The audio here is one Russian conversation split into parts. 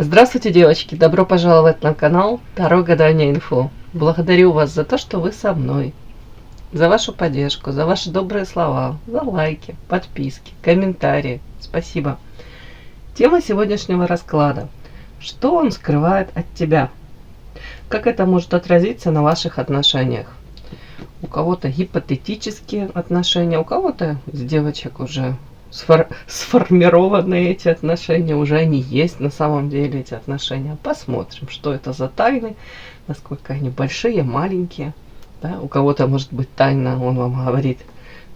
Здравствуйте, девочки! Добро пожаловать на канал Таро Гадание Инфо. Благодарю вас за то, что вы со мной, за вашу поддержку, за ваши добрые слова, за лайки, подписки, комментарии. Спасибо. Тема сегодняшнего расклада. Что он скрывает от тебя? Как это может отразиться на ваших отношениях? У кого-то гипотетические отношения, у кого-то из девочек уже сформированные эти отношения, уже они есть на самом деле, эти отношения. Посмотрим, что это за тайны, насколько они большие, маленькие. Да? У кого-то может быть тайна, он вам говорит: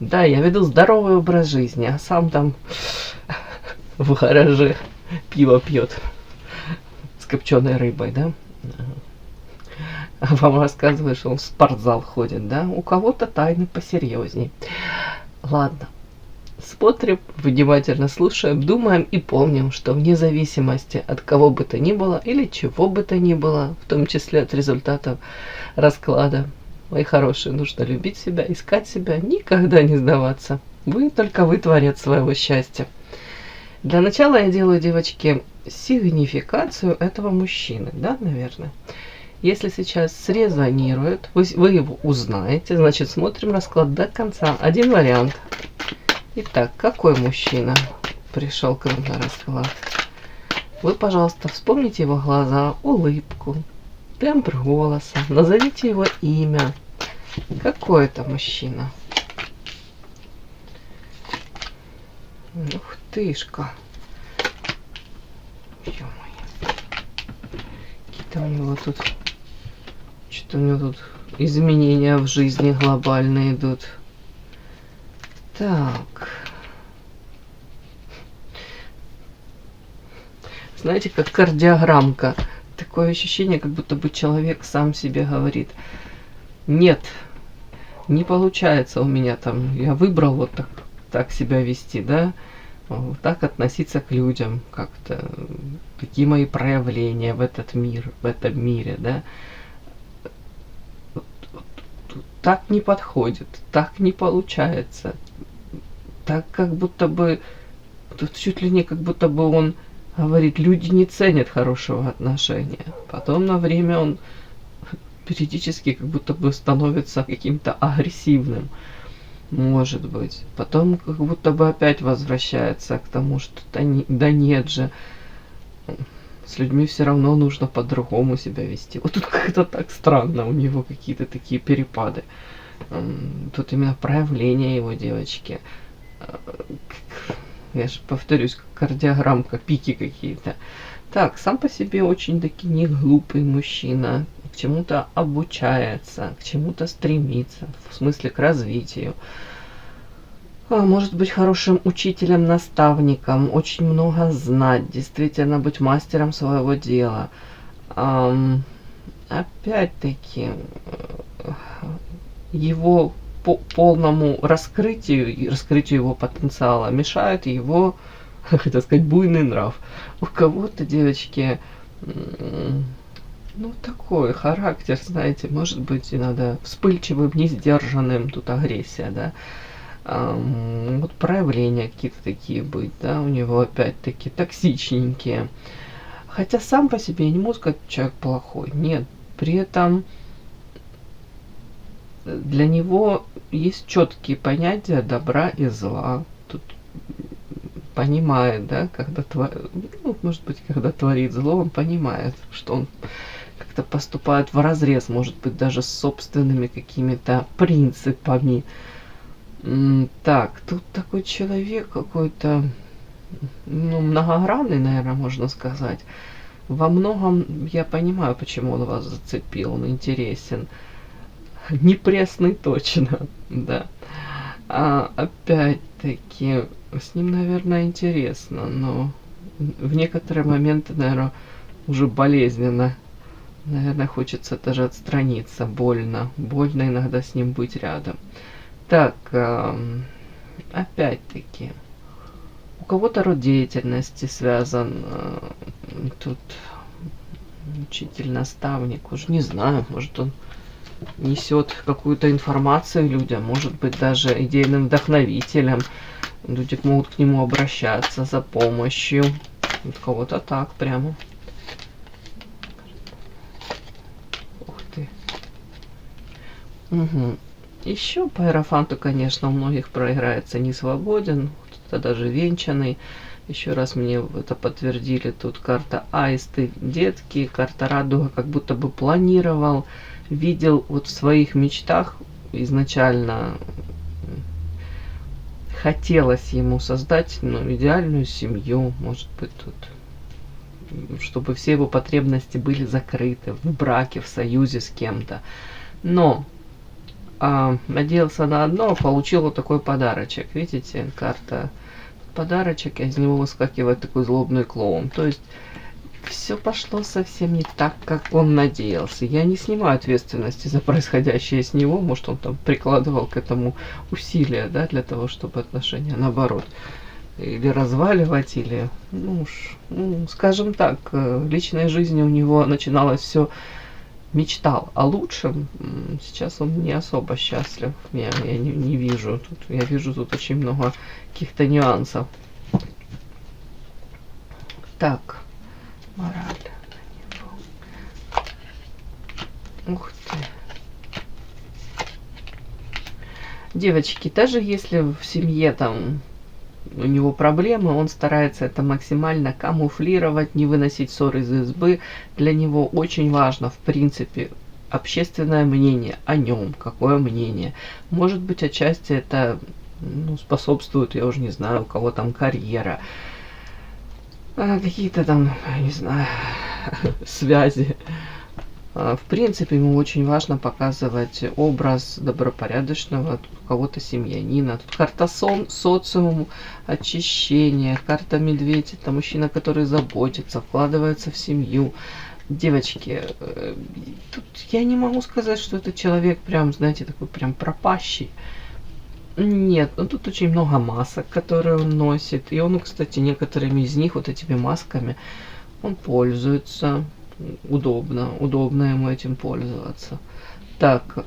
да, я веду здоровый образ жизни, а сам там в гараже пиво пьет с копченой рыбой, да? Вам рассказывает, что он в спортзал ходит, да? У кого-то тайны посерьезней. Ладно. Смотрим, внимательно слушаем, думаем и помним, что вне зависимости от кого бы то ни было или чего бы то ни было, в том числе от результатов расклада, мои хорошие, нужно любить себя, искать себя, никогда не сдаваться. Только вы творец своего счастья. Для начала я делаю, девочки, сигнификацию этого мужчины, да, наверное. Если сейчас срезонирует, вы его узнаете, значит смотрим расклад до конца. Один вариант. Итак, какой мужчина пришел к нам на расклад? Вы, пожалуйста, вспомните его глаза, улыбку, тембр голоса, назовите его имя. Какой это мужчина? Ух тышка. Ё-моё. Какие-то у него тут... Что-то у него тут изменения в жизни глобальные идут. Так. Знаете, как кардиограммка. Такое ощущение, как будто бы человек сам себе говорит: нет, не получается у меня там. Я выбрал вот так себя вести, да? Вот так относиться к людям как-то. Какие мои проявления в этот мир, в этом мире, да? Так не подходит, так не получается. Так как будто бы, тут чуть ли не как будто бы он говорит, люди не ценят хорошего отношения. Потом на время он периодически как будто бы становится каким-то агрессивным, может быть. Потом как будто бы опять возвращается к тому, что да нет же, с людьми все равно нужно по-другому себя вести. Вот тут как-то так странно, у него какие-то такие перепады. Тут именно проявление его, девочки. Я же повторюсь, как кардиограммка, пики какие-то. Так, сам по себе очень таки не глупый мужчина. К чему-то обучается, к чему-то стремится. В смысле, к развитию. Может быть хорошим учителем, наставником. Очень много знать. Действительно быть мастером своего дела. Опять-таки, его полному раскрытию его потенциала мешает его, хотел сказать, буйный нрав. У кого-то, девочки, ну такой характер, знаете, может быть иногда вспыльчивым, несдержанным, тут агрессия, да. Вот проявления какие-то такие быть, да, у него опять-таки токсичненькие. Хотя сам по себе я не могу сказать, человек плохой, нет. При этом для него есть четкие понятия добра и зла. Тут понимает, да, когда ну, может быть, когда творит зло, он понимает, что он как-то поступает вразрез, может быть, даже с собственными какими-то принципами. Так, тут такой человек какой-то, ну, многогранный, наверное, можно сказать. Во многом я понимаю, почему он вас зацепил, он интересен. Не пресный точно, да. Опять-таки, с ним, наверное, интересно, но в некоторые моменты, наверное, уже болезненно. Наверное, хочется даже отстраниться, больно. Больно иногда с ним быть рядом. Так, опять-таки, у кого-то род деятельности связан, тут учитель, наставник, уж не знаю, может он несет какую-то информацию людям, может быть даже идейным вдохновителем. Люди могут к нему обращаться за помощью. У кого-то так прямо. Угу. Еще по иерофанту, конечно, у многих проиграется не свободен, кто-то даже венчанный. Еще раз мне это подтвердили. Тут карта аисты, детки, карта радуга, как будто бы планировал, видел вот в своих мечтах изначально, хотелось ему создать, ну, идеальную семью, может быть, тут, чтобы все его потребности были закрыты в браке, в союзе с кем-то. Но надеялся на одно, получил вот такой подарочек. Видите, карта подарочек, и из него выскакивает такой злобный клоун. То есть все пошло совсем не так, как он надеялся. Я не снимаю ответственности за происходящее с него. Может, он там прикладывал к этому усилия, да, для того, чтобы отношения, наоборот, или разваливать, или, скажем так, в личной жизни у него начиналось все, мечтал о лучшем. Сейчас он не особо счастлив. Я не вижу. Я вижу тут очень много каких-то нюансов. Так, мораль. Ух ты. Девочки, даже если в семье там у него проблемы, он старается это максимально камуфлировать, не выносить ссоры из избы. Для него очень важно, в принципе, общественное мнение о нем, какое мнение. Может быть, отчасти это способствует, я уже не знаю, у кого там карьера, какие-то там, я не знаю, связи. В принципе, ему очень важно показывать образ добропорядочного кого-то семьянина. Тут карта социум, очищение, карта медведь, это мужчина, который заботится, вкладывается в семью. Девочки, тут я не могу сказать, что это человек прям, знаете, такой прям пропащий. Нет, тут очень много масок, которые он носит. И он, кстати, некоторыми из них, вот этими масками, он пользуется. Удобно ему этим пользоваться. Так,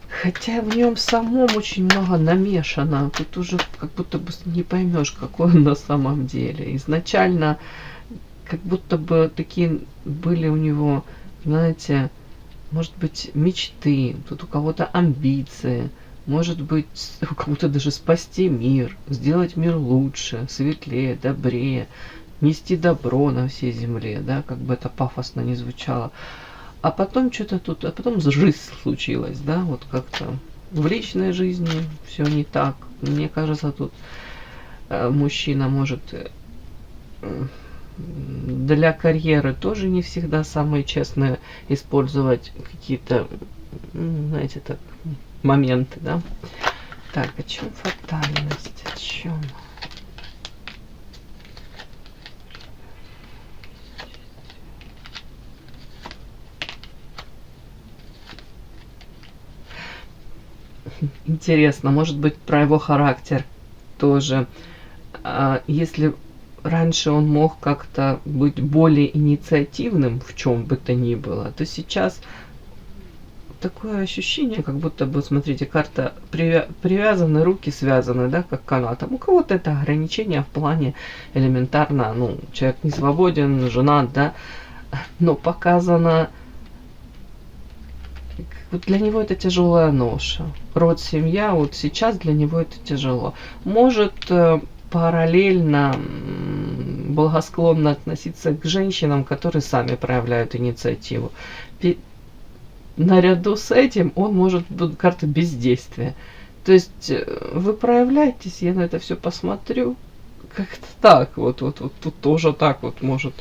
хотя в нем самом очень много намешано. Тут уже как будто бы не поймешь, какой он на самом деле. Изначально как будто бы такие были у него, знаете, может быть, мечты, тут у кого-то амбиции, может быть, у кого-то даже спасти мир, сделать мир лучше, светлее, добрее, нести добро на всей земле, да, как бы это пафосно не звучало. А потом что-то тут, а потом жизнь случилась, да, вот как-то в личной жизни все не так. Мне кажется, тут мужчина может для карьеры тоже не всегда самые честные использовать какие-то, знаете, так, моменты, да. Так, о чем фатальность? О чем? Интересно, может быть, про его характер тоже. Если раньше он мог как-то быть более инициативным в чем бы то ни было, то сейчас такое ощущение, как будто бы, смотрите, карта привязаны, руки связаны, да, как канатом. У кого-то это ограничение в плане элементарно, человек не свободен, женат, да, но показано, вот для него это тяжелая ноша. Род, семья, вот сейчас для него это тяжело. Может параллельно благосклонно относиться к женщинам, которые сами проявляют инициативу. Наряду с этим он может быть карта бездействия. То есть вы проявляетесь, я на это все посмотрю. Как-то так, вот тут тоже так вот может.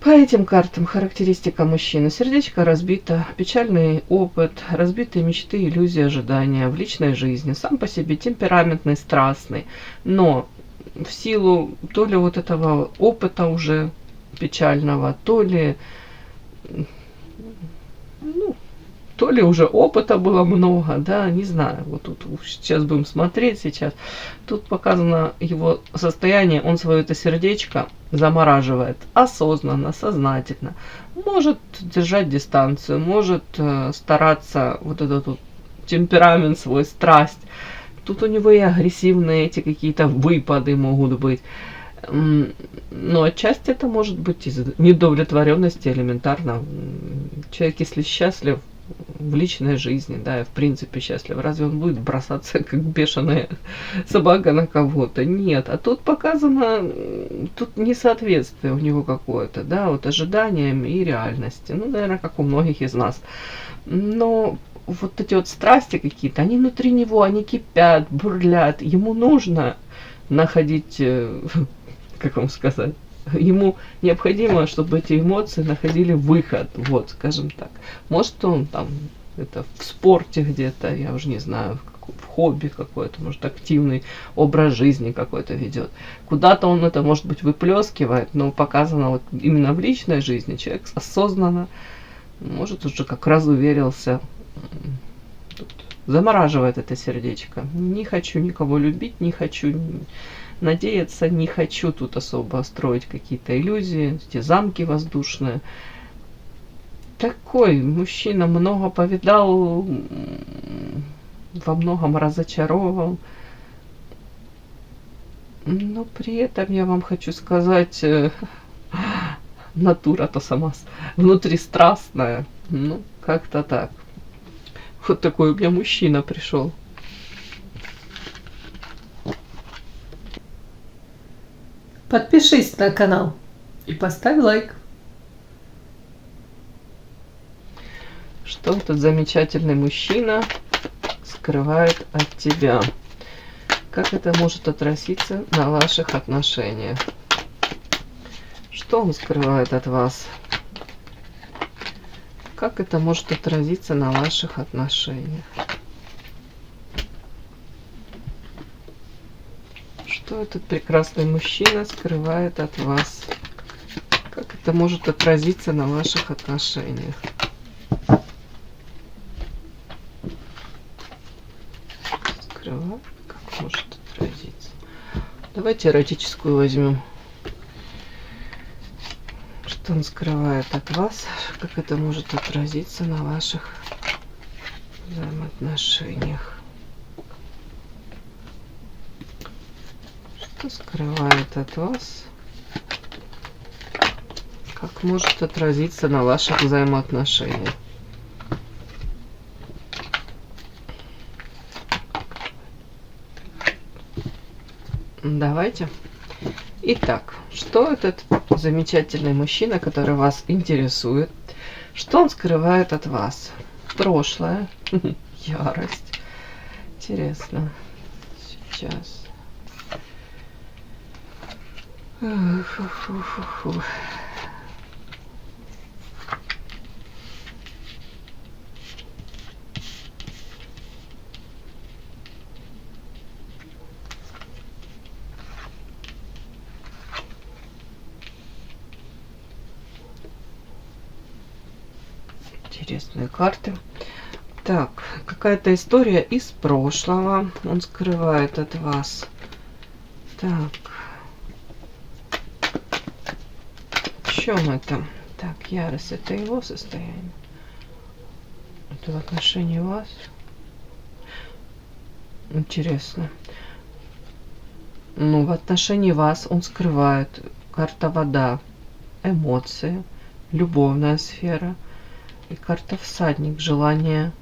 По этим картам характеристика мужчины. Сердечко разбито, печальный опыт, разбитые мечты, иллюзии, ожидания в личной жизни. Сам по себе темпераментный, страстный. Но в силу то ли вот этого опыта уже печального, то ли уже опыта было много, да, не знаю. Вот тут сейчас будем смотреть сейчас. Тут показано его состояние, он свое это сердечко замораживает осознанно, сознательно. Может держать дистанцию, может стараться вот этот вот темперамент свой, страсть Тут у него и агрессивные эти какие-то выпады могут быть. Но отчасти это может быть из недовлетворенности элементарно. Человек, если счастлив в личной жизни, да, и в принципе счастлив, разве он будет бросаться как бешеная собака на кого-то? Нет. А тут показано, тут несоответствие у него какое-то, да, вот ожиданиям и реальности. Ну, наверное, как у многих из нас. Но вот эти вот страсти какие-то, они внутри него, они кипят, бурлят. Ему нужно находить, как вам сказать, ему необходимо, чтобы эти эмоции находили выход, вот, скажем так. Может, он там это в спорте где-то, я уже не знаю, в хобби какое-то, может, активный образ жизни какой-то ведет. Куда-то он это, может быть, выплескивает, но показано вот именно в личной жизни. Человек осознанно, может, уже как раз уверился, замораживает это сердечко. Не хочу никого любить, не хочу надеяться, не хочу тут особо строить какие-то иллюзии, эти замки воздушные. Такой мужчина много повидал, во многом разочаровал. Но при этом я вам хочу сказать, натура-то сама внутристрастная. Ну, как-то так. Вот такой у меня мужчина пришел. Подпишись на канал и поставь лайк. Что этот замечательный мужчина скрывает от тебя? Как это может отразиться на ваших отношениях? Что он скрывает от вас? Как это может отразиться на ваших отношениях? Что этот прекрасный мужчина скрывает от вас? Как это может отразиться на ваших отношениях? Скрывает? Как может отразиться? Давайте эротическую возьмем. Что он скрывает от вас? Как это может отразиться на ваших взаимоотношениях? Что скрывает от вас? Как может отразиться на ваших взаимоотношениях? Давайте. Итак, что этот замечательный мужчина, который вас интересует, что он скрывает от вас? Прошлое, ярость. Интересно. Сейчас. Фу-фу-фу-фу-фу. Интересные карты. Так, какая-то история из прошлого он скрывает от вас. Так. В чем это? Так, ярость — это его состояние. Это в отношении вас. Интересно. Ну, в отношении вас он скрывает. Карта вода, эмоции, любовная сфера. И карта всадник, желание.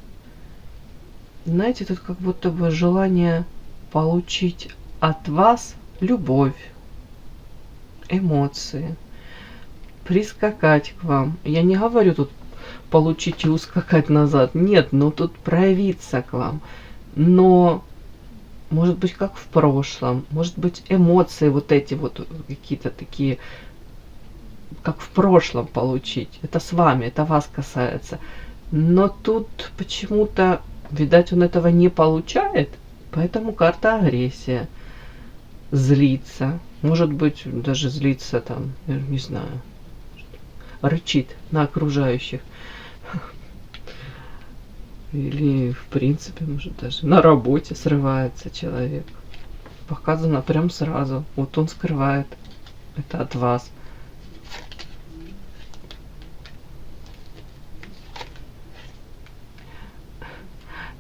Знаете, тут как будто бы желание получить от вас любовь, эмоции, прискакать к вам. Я не говорю тут получить и ускакать назад. Нет, но тут проявиться к вам. Но, может быть, как в прошлом. Может быть, эмоции вот эти вот какие-то такие, как в прошлом получить. Это с вами, это вас касается. Но тут почему-то, видать, он этого не получает. Поэтому карта агрессия. Злится. Может быть, даже злится там, я не знаю. Рычит на окружающих. Или, в принципе, может, даже на работе срывается человек. Показано прям сразу. Вот он скрывает это от вас.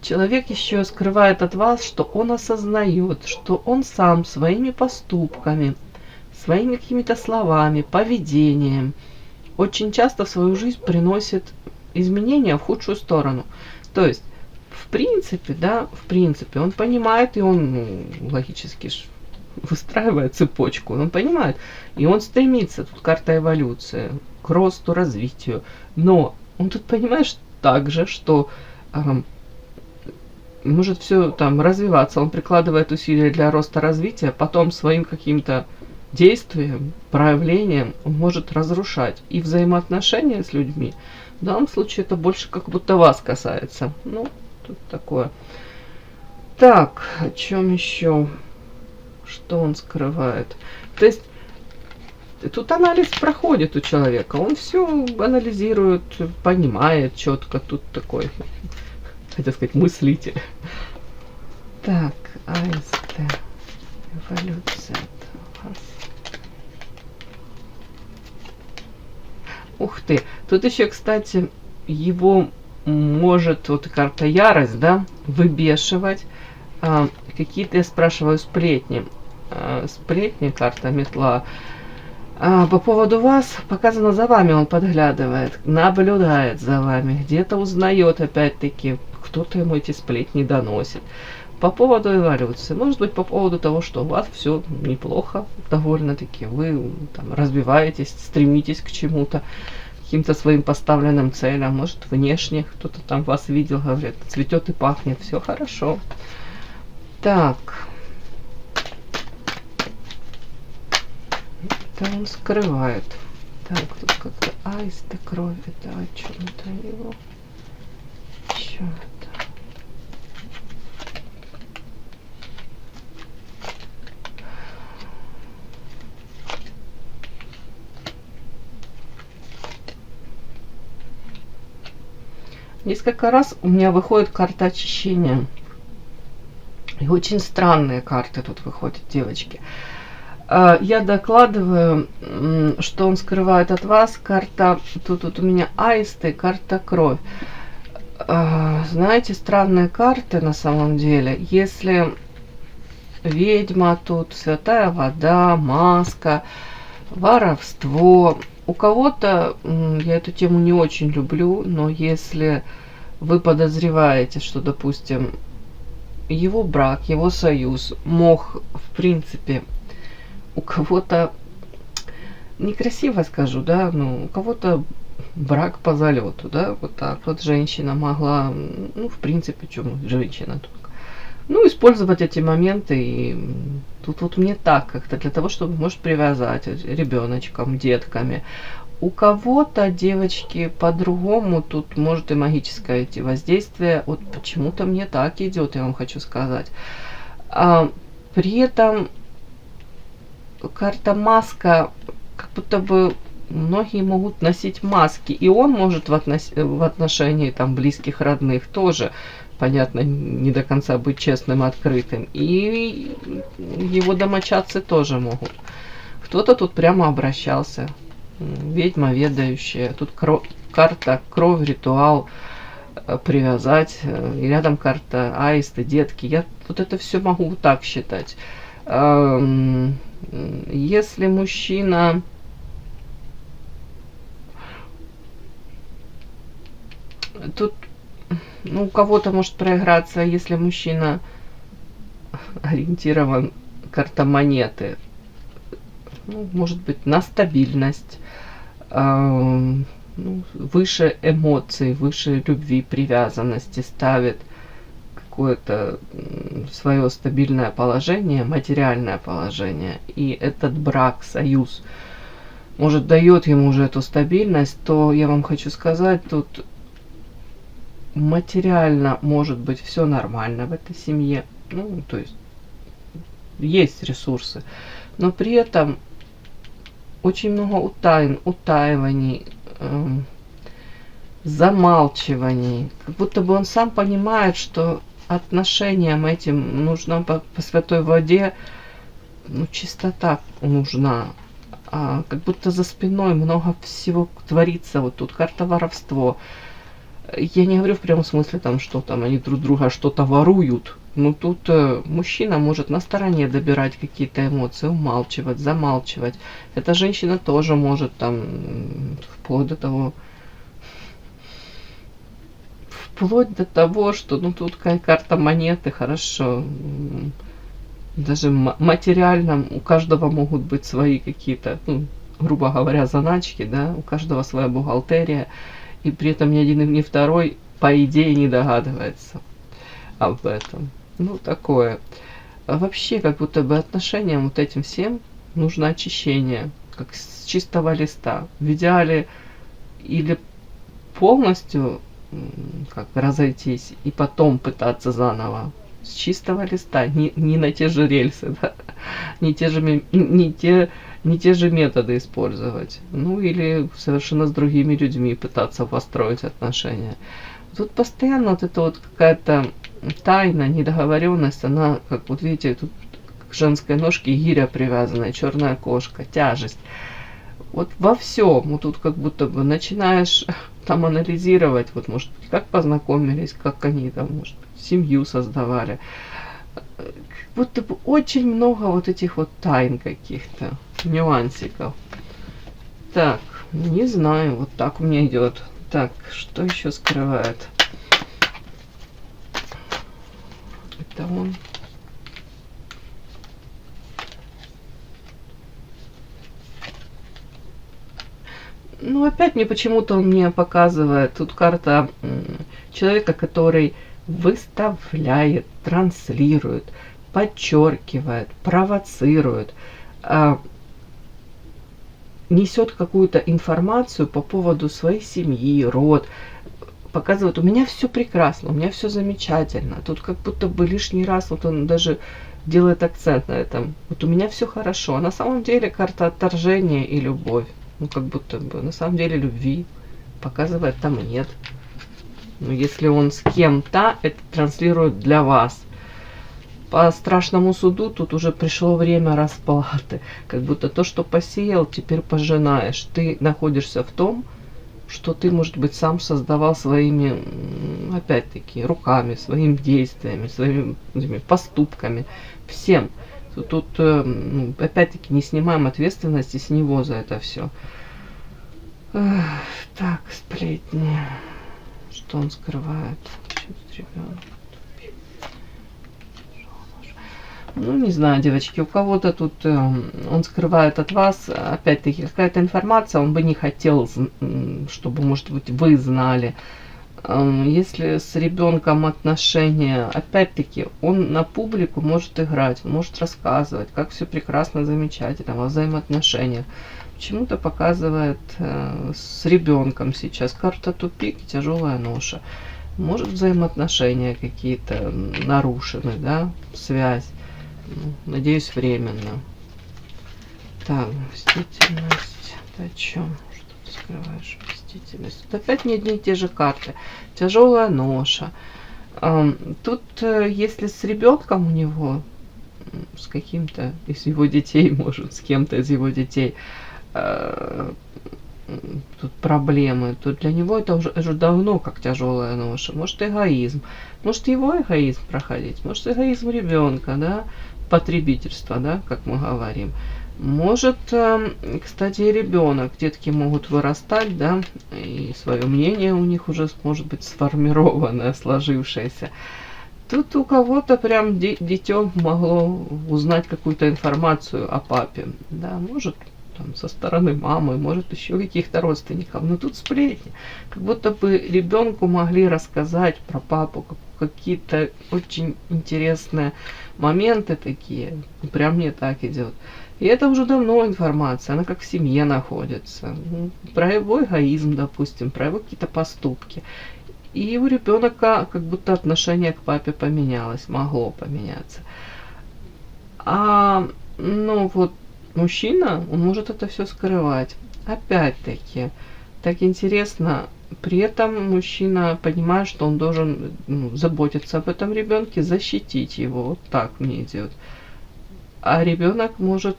Человек еще скрывает от вас, что он осознает, что он сам своими поступками, своими какими-то словами, поведением очень часто в свою жизнь приносит изменения в худшую сторону. То есть, в принципе, да, в принципе, он понимает, и он логически выстраивает цепочку, он понимает, и он стремится, тут карта эволюции, к росту, развитию, но он тут понимает также, что может все там развиваться, он прикладывает усилия для роста, развития, потом своим каким-то действием, проявлением он может разрушать и взаимоотношения с людьми. В данном случае это больше как будто вас касается. Ну, тут такое. Так, о чем еще? Что он скрывает? То есть тут анализ проходит у человека. Он все анализирует, понимает четко. Тут такой, хотел сказать, мыслитель. Так, аисты. Эволюция. Ух ты. Тут еще, кстати, его может, вот карта ярость, да, выбешивать. Какие-то, я спрашиваю, сплетни. Сплетни, карта метла. По поводу вас показано, за вами он подглядывает, наблюдает за вами, где-то узнает опять-таки, кто-то ему эти сплетни доносит. По поводу эволюции, может быть, по поводу того, что у вас все неплохо, довольно-таки, вы там развиваетесь, стремитесь к чему-то, каким-то своим поставленным целям, может, внешне кто-то там вас видел, говорит, цветет и пахнет, все хорошо. Так. Это он скрывает. Так, тут как-то аиста, кровь, это о чем-то его. Что это? Несколько раз у меня выходит карта очищения. И очень странные карты тут выходят, девочки. Я докладываю, что он скрывает от вас. Карта, тут у меня аисты, карта кровь. Знаете, странные карты на самом деле. Если ведьма тут, святая вода, маска, воровство. У кого-то, я эту тему не очень люблю, но если вы подозреваете, что, допустим, его брак, его союз мог, в принципе, у кого-то, некрасиво скажу, да, но у кого-то брак по залету, да, вот так вот женщина могла, ну, в принципе, чему женщина только, ну, использовать эти моменты, и тут вот мне так как-то, для того, чтобы, может, привязать ребеночком, детками. У кого-то, девочки, по-другому, тут может и магическое идти воздействие, вот почему-то мне так идет, я вам хочу сказать. При этом карта маска, как будто бы многие могут носить маски, и он может в отношении там близких, родных тоже, понятно, не до конца быть честным, открытым, и его домочадцы тоже могут. Кто-то тут прямо обращался, ведьма ведающая, тут карта кровь, ритуал, привязать, и рядом карта аисты, детки, я вот это все могу так считать. Если мужчина тут, ну, у кого-то может проиграться, если мужчина ориентирован, карта монеты, ну, может быть, на стабильность, ну, выше эмоций, выше любви, привязанности ставит какое-то свое стабильное положение, материальное положение, и этот брак, союз, может, дает ему уже эту стабильность, то я вам хочу сказать, тут материально может быть все нормально в этой семье, ну, то есть ресурсы, но при этом очень много утаиваний, замалчиваний, как будто бы он сам понимает, что отношениям этим нужна по святой воде, ну, чистота нужна, как будто за спиной много всего творится. Вот тут карта воровство, Я не говорю в прямом смысле, там, что там они друг друга что-то воруют. Но тут мужчина может на стороне добирать какие-то эмоции, умалчивать, замалчивать. Эта женщина тоже может там вплоть до того, что ну тут карта монеты, хорошо. Даже материально у каждого могут быть свои какие-то, ну, грубо говоря, заначки, да, у каждого своя бухгалтерия, и при этом ни один ни второй, по идее, не догадывается об этом. Ну, такое. А вообще, как будто бы отношениям вот этим всем нужно очищение, как с чистого листа. В идеале или полностью как разойтись и потом пытаться заново с чистого листа, не на те же рельсы, да? не те же методы использовать. Ну или совершенно с другими людьми пытаться построить отношения. Тут постоянно вот эта вот какая-то тайна, недоговоренность, она, как вот видите, тут к женской ножке гиря привязанная, черная кошка, тяжесть. Вот во всем, вот тут как будто бы начинаешь там анализировать, вот может быть, как познакомились, как они там, может быть, семью создавали. Как будто бы очень много вот этих вот тайн каких-то, нюансиков. Так, не знаю, вот так у меня идет. Так, что еще скрывает? Это он. Ну, опять мне почему-то он мне показывает. Тут карта человека, который выставляет, транслирует, подчеркивает, провоцирует, несет какую-то информацию по поводу своей семьи, род, показывает, у меня все прекрасно, у меня все замечательно. Тут как будто бы лишний раз вот он даже делает акцент на этом. Вот у меня все хорошо. А на самом деле карта отторжения и любовь. Ну, как будто бы на самом деле любви показывает там нет. Но если он с кем-то, это транслирует для вас. По страшному суду тут уже пришло время расплаты. Как будто то, что посеял, теперь пожинаешь. Ты находишься в том, что ты, может быть, сам создавал своими, опять-таки, руками, своими действиями, своими поступками, всем. Тут опять-таки, не снимаем ответственности с него за это все. Так, сплетни. Что он скрывает? Ребенок. Ну, не знаю, девочки, у кого-то тут он скрывает от вас, опять-таки, какая-то информация, он бы не хотел, чтобы, может быть, вы знали. Если с ребенком отношения, опять-таки, он на публику может играть, может рассказывать, как все прекрасно, замечательно во взаимоотношениях. Почему-то показывает с ребенком сейчас карта тупик, тяжелая ноша. Может, взаимоотношения какие-то нарушены, да, связь. Надеюсь, временно. Так, мстительность. Ты о чем? Что ты скрываешь? Мстительность. Тут опять не одни и те же карты. Тяжелая ноша. Тут, если с ребенком у него, с каким-то из его детей, может, с кем-то из его детей, тут проблемы, то для него это уже давно как тяжелая ноша. Может, эгоизм. Может, его эгоизм проходить. Может, эгоизм ребенка, да, потребительство, да, как мы говорим. Может, кстати, и ребенок. Детки могут вырастать, да, и свое мнение у них уже может быть сформированное, сложившееся. Тут у кого-то прям дитё могло узнать какую-то информацию о папе, да, может, там, со стороны мамы, может, еще каких-то родственников. Но тут сплетни. Как будто бы ребенку могли рассказать про папу какие-то очень интересные моменты такие. Прям мне так идет. И это уже давно информация, она как в семье находится. Про его эгоизм, допустим, про его какие-то поступки. И у ребенка как будто отношение к папе поменялось, могло поменяться. Ну вот, мужчина, он может это все скрывать. Опять-таки, так интересно, при этом мужчина понимает, что он должен заботиться об этом ребенке, защитить его. Вот так мне идет. А ребенок может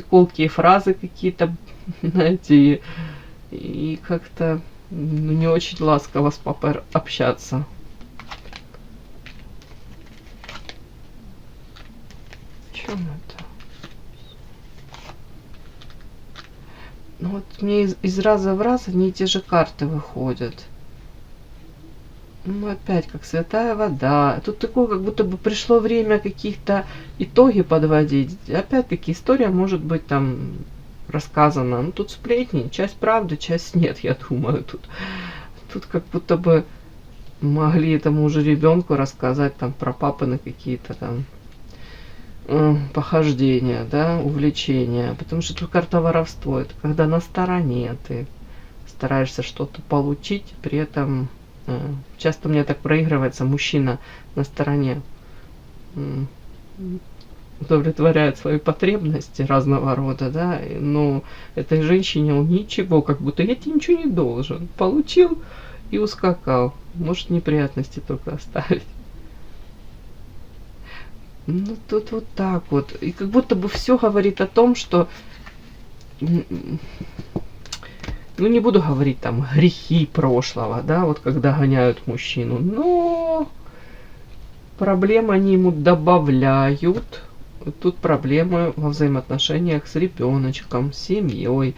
колкие фразы какие-то, знаете, и как-то ну, не очень ласково с папой общаться. В чем это? Ну вот мне из раза в раз одни и те же карты выходят. Ну опять как святая вода. Тут такое, как будто бы пришло время каких-то итоги подводить. Опять-таки история может быть там рассказана. Ну тут сплетни, часть правды, часть нет, я думаю. Тут как будто бы могли этому уже ребенку рассказать там про папины какие-то там похождения, да, увлечения. Потому что тут карта воровство. Это когда на стороне ты стараешься что-то получить, при этом часто мне так проигрывается мужчина на стороне, удовлетворяет свои потребности разного рода, да, но этой женщине он ничего, как будто я тебе ничего не должен. Получил и ускакал. Может неприятности только оставить. Ну тут вот так вот. И как будто бы все говорит о том, что ну не буду говорить там грехи прошлого, да, вот когда гоняют мужчину, но проблемы они ему добавляют. Тут проблемы во взаимоотношениях с ребеночком, с семьей.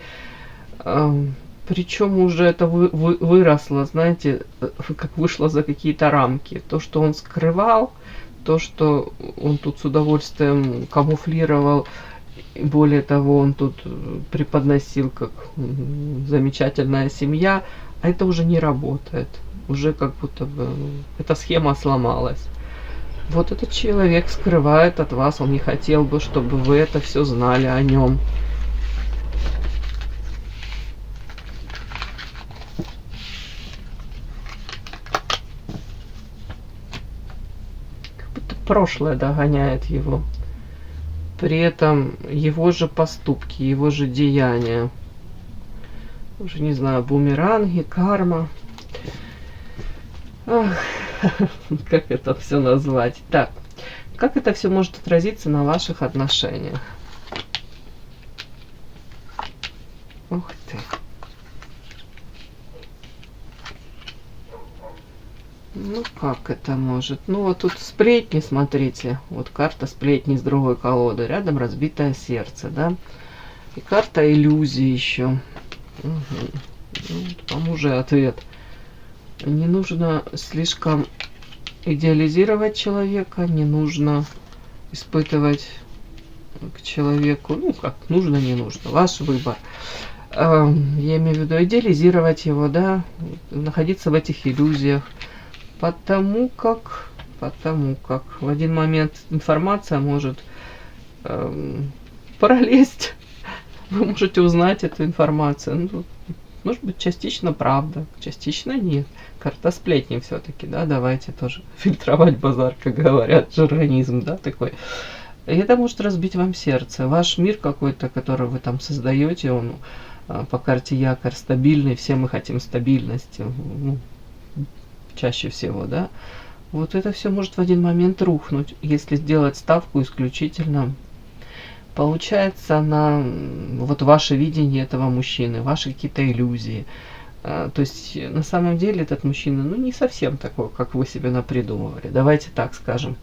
Причем уже это выросло, знаете, как вышло за какие-то рамки. То, что он скрывал, то, что он тут с удовольствием камуфлировал, более того, он тут преподносил как замечательная семья, а это уже не работает. Уже как будто бы эта схема сломалась. Вот этот человек скрывает от вас, он не хотел бы, чтобы вы это все знали о нем. Как будто прошлое догоняет его. При этом его же поступки, его же деяния. Уже не знаю, бумеранги, карма. Ах, как это все назвать? Так, как это все может отразиться на ваших отношениях? Ух ты. Ну как это может? Ну вот тут сплетни, смотрите. Вот карта сплетни с другой колоды. Рядом разбитое сердце, да? И карта иллюзии еще. Угу. Ну, там уже ответ. Не нужно слишком идеализировать человека, не нужно испытывать к человеку, ну как, нужно, не нужно, ваш выбор. Я имею в виду идеализировать его, да, находиться в этих иллюзиях, потому как в один момент информация может пролезть, вы можете узнать эту информацию. Ну, может быть, частично правда, частично нет. Карта сплетни все-таки, да, давайте тоже фильтровать базар, как говорят, жаргонизм, да, такой. И это может разбить вам сердце. Ваш мир какой-то, который вы там создаете, он по карте якорь стабильный, все мы хотим стабильности, ну, чаще всего, да. Вот это все может в один момент рухнуть, если сделать ставку исключительно, получается, на вот ваше видение этого мужчины, ваши какие-то иллюзии. То есть на самом деле этот мужчина, ну, не совсем такой, как вы себе напридумывали. Давайте так скажем.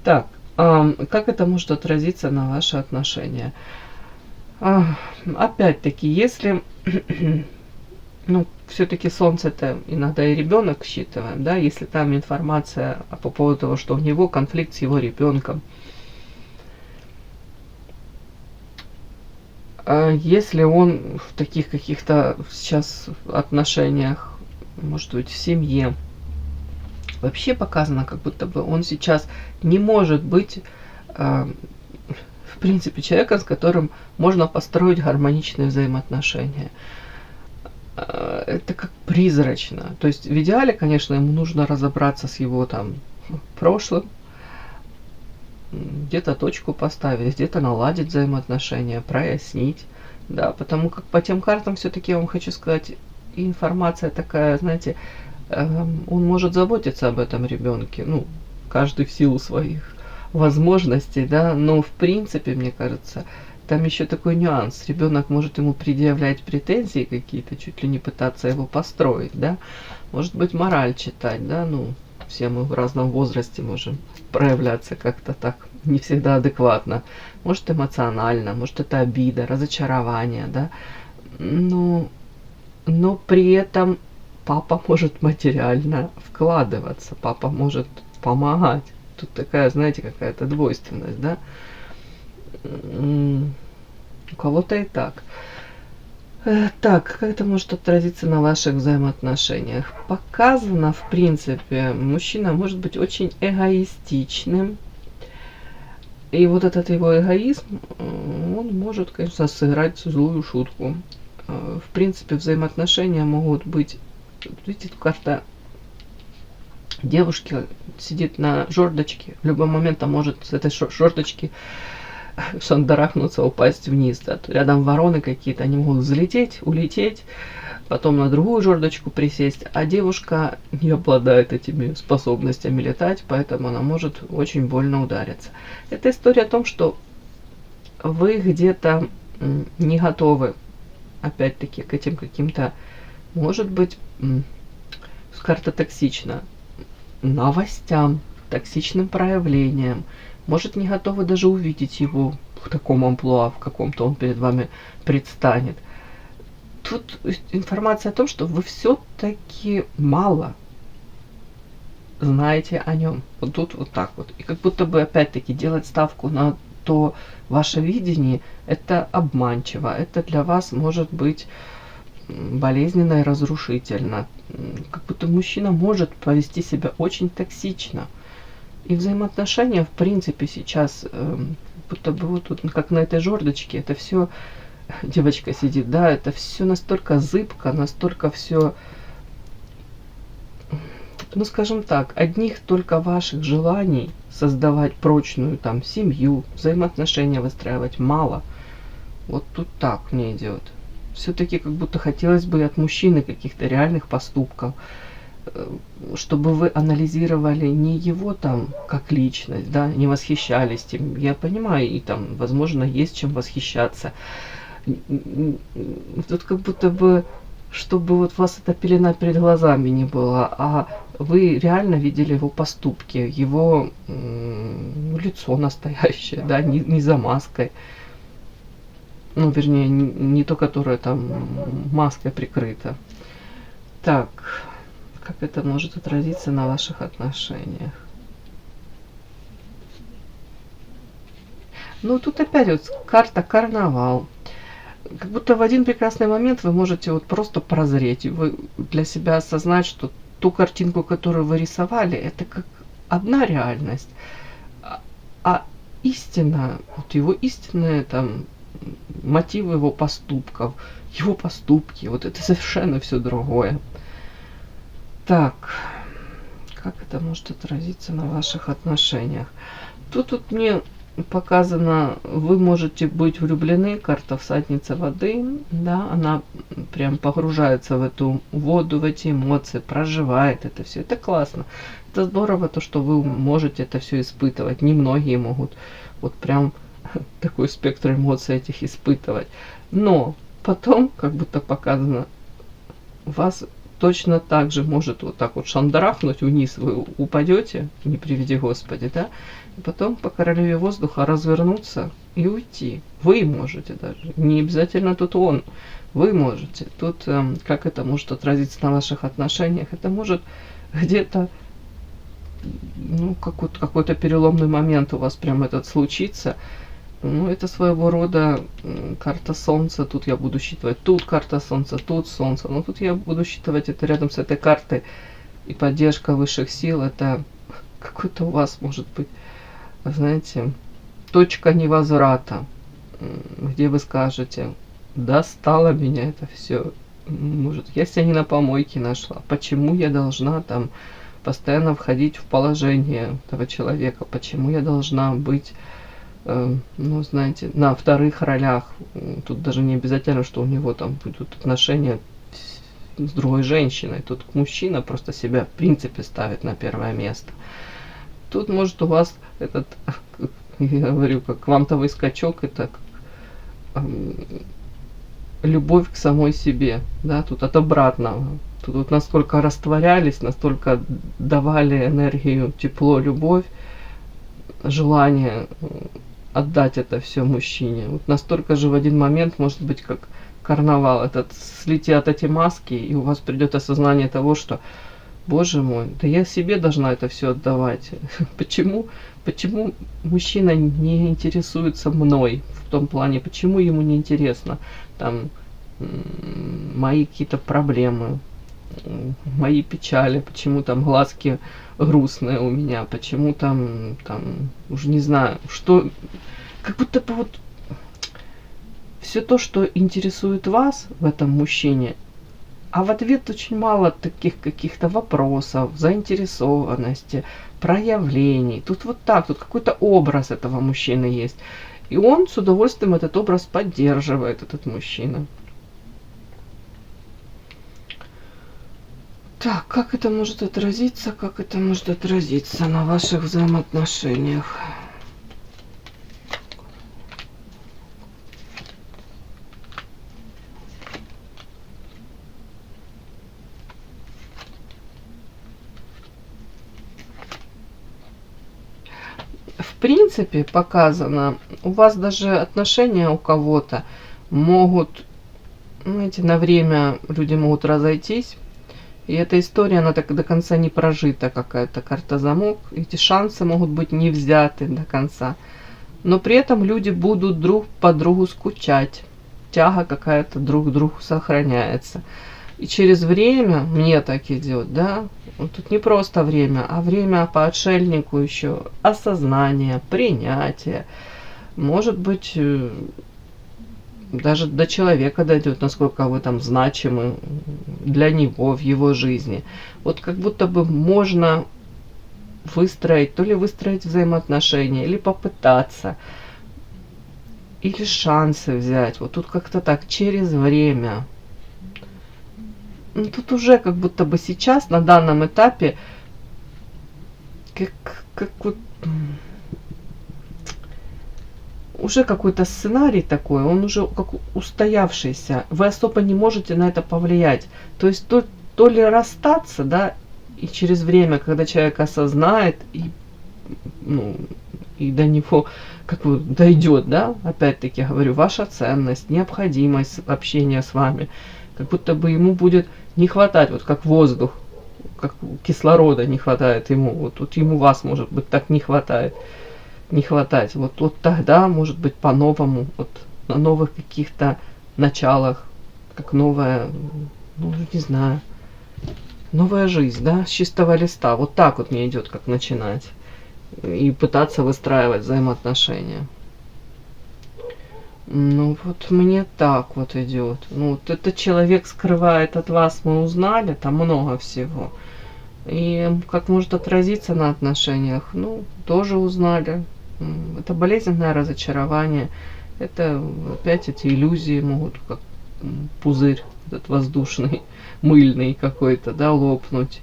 Так, как это может отразиться на ваши отношения? Опять-таки, если ну, все-таки солнце это иногда и ребенок считываем, да, если там информация по поводу того, что у него конфликт с его ребенком. Если он в таких каких-то сейчас отношениях, может быть, в семье, вообще показано, как будто бы он сейчас не может быть, в принципе, человеком, с которым можно построить гармоничные взаимоотношения. Это как призрачно. То есть в идеале, конечно, ему нужно разобраться с его там прошлым, где-то точку поставить, где-то наладить взаимоотношения, прояснить, да, потому как по тем картам все-таки я вам хочу сказать, информация такая, знаете, он может заботиться об этом ребенке, ну, каждый в силу своих возможностей, да, но в принципе, мне кажется, Там еще такой нюанс. Ребенок может ему предъявлять претензии какие-то, чуть ли не пытаться его построить, да. Может быть, мораль читать, да, ну, все мы в разном возрасте можем проявляться как-то так, не всегда адекватно. Может, эмоционально, может, это обида, разочарование, да. Ну, но при этом папа может материально вкладываться, папа может помогать. Тут такая, знаете, какая-то двойственность, да. У кого-то и так. Так, как это может отразиться на ваших взаимоотношениях? Показано, в принципе, мужчина может быть очень эгоистичным. И вот этот его эгоизм, он может, конечно, сыграть злую шутку. В принципе, взаимоотношения могут быть... Видите, тут карта девушки сидит на жердочке. В любой момент она может с этой жердочки шандарахнуться, упасть вниз. Да. Рядом вороны какие-то, они могут взлететь, улететь, потом на другую жердочку присесть. А девушка не обладает этими способностями летать, поэтому она может очень больно удариться. Это история о том, что вы где-то не готовы, опять-таки, к этим каким-то, может быть, карта токсична, новостям, токсичным проявлениям. Может, не готовы даже увидеть его в таком амплуа, в каком-то он перед вами предстанет. Тут информация о том, что вы все-таки мало знаете о нем. Вот тут вот так вот. И как будто бы, опять-таки, делать ставку на то ваше видение, это обманчиво. Это для вас может быть болезненно и разрушительно. Как будто мужчина может повести себя очень токсично. И взаимоотношения, в принципе, сейчас, будто бы вот тут, как на этой жердочке, это все, девочка сидит, да, это все настолько зыбко, настолько все, ну, скажем так, одних только ваших желаний создавать прочную там семью, взаимоотношения выстраивать мало. Вот тут так мне идет. Все-таки как будто хотелось бы от мужчины каких-то реальных поступков, чтобы вы анализировали не его там как личность, да, не восхищались им. Я понимаю, и там, возможно, есть чем восхищаться. Тут как будто бы, чтобы вот у вас эта пелена перед глазами не была, а вы реально видели его поступки, его лицо настоящее, да, не за маской. Ну, вернее, не то, которое там маской прикрыто. Так, как это может отразиться на ваших отношениях? Ну, тут опять вот карта карнавал. Как будто в один прекрасный момент вы можете вот просто прозреть, и вы для себя осознать, что ту картинку, которую вы рисовали, это как одна реальность, а истина, вот его истинные там мотивы его поступков, его поступки, вот это совершенно все другое. Так, как это может отразиться на ваших отношениях? Тут мне показано, вы можете быть влюблены, карта всадница воды, да, она прям погружается в эту воду, в эти эмоции, проживает это все. Это классно. Это здорово, то, что вы можете это все испытывать. Немногие могут вот прям такой спектр эмоций этих испытывать. Но потом, как будто показано, вас точно так же может вот так вот шандарахнуть вниз, вы упадете, не приведи Господи, да, и потом по королеве воздуха развернуться и уйти. Вы можете даже, не обязательно тут он, вы можете. Тут как это может отразиться на ваших отношениях? Это может где-то, ну, какой-то переломный момент у вас прям этот случится. Ну, это своего рода карта Солнца. Тут я буду считывать, тут карта Солнца, тут Солнце. Но тут я буду считывать это рядом с этой картой. И поддержка высших сил, это какой-то у вас может быть, знаете, точка невозврата, где вы скажете, достало меня это все. Может, я себя не на помойке нашла. Почему я должна там постоянно входить в положение этого человека? Почему я должна быть, ну, знаете, на вторых ролях? Тут даже не обязательно, что у него там будут отношения с другой женщиной. Тут мужчина просто себя в принципе ставит на первое место. Тут может у вас этот, я говорю, как квантовый скачок, это любовь к самой себе, да, тут от обратного. Тут вот настолько растворялись, настолько давали энергию, тепло, любовь, желание отдать это все мужчине. Вот настолько же в один момент, может быть, как карнавал, этот слетят эти маски, и у вас придет осознание того, что, боже мой, да я себе должна это все отдавать. Почему мужчина не интересуется мной в том плане, почему ему не интересно там мои какие-то проблемы, мои печали, почему там глазки грустные у меня, почему там уже не знаю, что, как будто бы вот все то, что интересует вас в этом мужчине, а в ответ очень мало таких каких-то вопросов, заинтересованности, проявлений. Тут вот так, тут какой-то образ этого мужчины есть. И он с удовольствием этот образ поддерживает, этот мужчина. Так, как это может отразиться? Как это может отразиться на ваших взаимоотношениях? В принципе, показано, у вас даже отношения у кого-то могут, знаете, на время люди могут разойтись. И эта история, она так до конца не прожита, какая-то карта-замок. Эти шансы могут быть не взяты до конца. Но при этом люди будут друг по другу скучать. Тяга какая-то друг к другу сохраняется. И через время, мне так идет, да, вот тут не просто время, а время по отшельнику еще, осознание, принятие. Может быть, даже до человека дойдет, насколько вы там значимы для него в его жизни. Вот как будто бы можно выстроить, то ли выстроить взаимоотношения, или попытаться, или шансы взять. Вот тут как-то так, через время. Ну, тут уже как будто бы сейчас, на данном этапе, как вот уже какой-то сценарий такой, он уже как устоявшийся. Вы особо не можете на это повлиять. То есть то ли расстаться, да, и через время, когда человек осознает, и, ну, и до него как бы дойдет, да, опять-таки говорю, ваша ценность, необходимость общения с вами, как будто бы ему будет не хватать, вот как воздух, как кислорода не хватает ему, вот тут ему вас, может быть, так не хватает. Не хватать. Вот тогда, может быть, по-новому, вот на новых каких-то началах, как новая, ну, не знаю, новая жизнь, да, с чистого листа. Вот так вот мне идет, как начинать. И пытаться выстраивать взаимоотношения. Ну, вот мне так вот идет. Ну, вот этот человек скрывает от вас, мы узнали, там много всего. И как может отразиться на отношениях, ну, тоже узнали. Это болезненное разочарование. Это опять эти иллюзии могут, как пузырь этот воздушный, мыльный какой-то, да, лопнуть.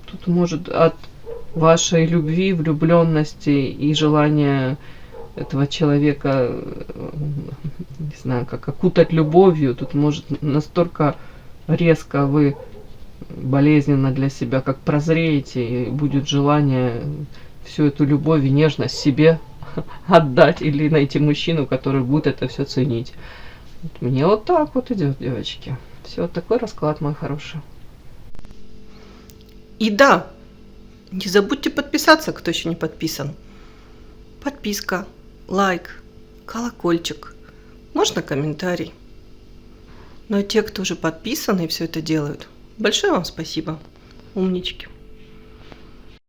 Тут может от вашей любви, влюбленности и желания этого человека, не знаю, как окутать любовью, тут может настолько резко вы болезненно для себя, как прозреете, и будет желание всю эту любовь и нежность себе отдать или найти мужчину, который будет это все ценить. Вот мне вот так вот идет, девочки. Все, такой расклад, мой хороший. И да, не забудьте подписаться, кто еще не подписан. Подписка, лайк, колокольчик, можно комментарий. Но те, кто уже подписаны и все это делают, большое вам спасибо, умнички.